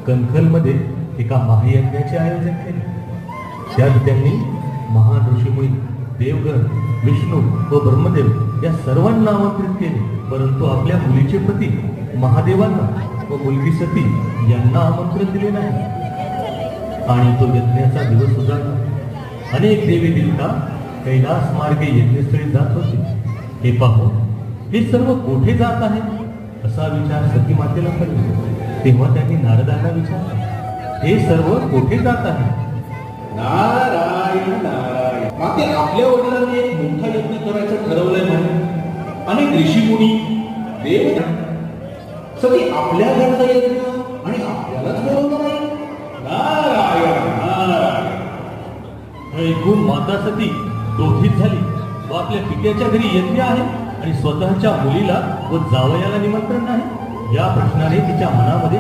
कणखलमध्ये एका महायज्ञाचे आयोजन केले. त्यात त्यांनी महान ऋषीमुनी, देवगण, विष्णू व ब्रह्मदेव या सर्वांना आमंत्रित केले. परंतु आपल्या मुलीचे पती महादेवांना व मुलगी सती यांना आमंत्रण दिले नाही. आणि तो यज्ञाचा दिवस उजाडला. अनेक देवी देवता कैलास मार्गे यज्ञस्थळी जात होते. हे पाहून हे सर्व कोठे जात आहे असा विचार सती मातेला पडला. तेव्हा त्यांनी नारदांना विचारले, हे सर्व कोठे जात आहे? नारायण नारायण. माते, आपल्या वडिलांनी एक मोठा यज्ञ करायचं ठरवलंय म्हणून अनेक ऋषीमुनी, देव, सगळी आपल्या घरचा यज्ञ आणि आपल्यालाच बोलवलं नाही. नारायण नारायण. ऐकून माता सती क्रोधित झाली व आपल्या पित्याच्या घरी यज्ञ आहे आणि स्वतःच्या मुलीला व जावयाला निमंत्रण नाही या प्रश्नाने तिच्या मनामध्ये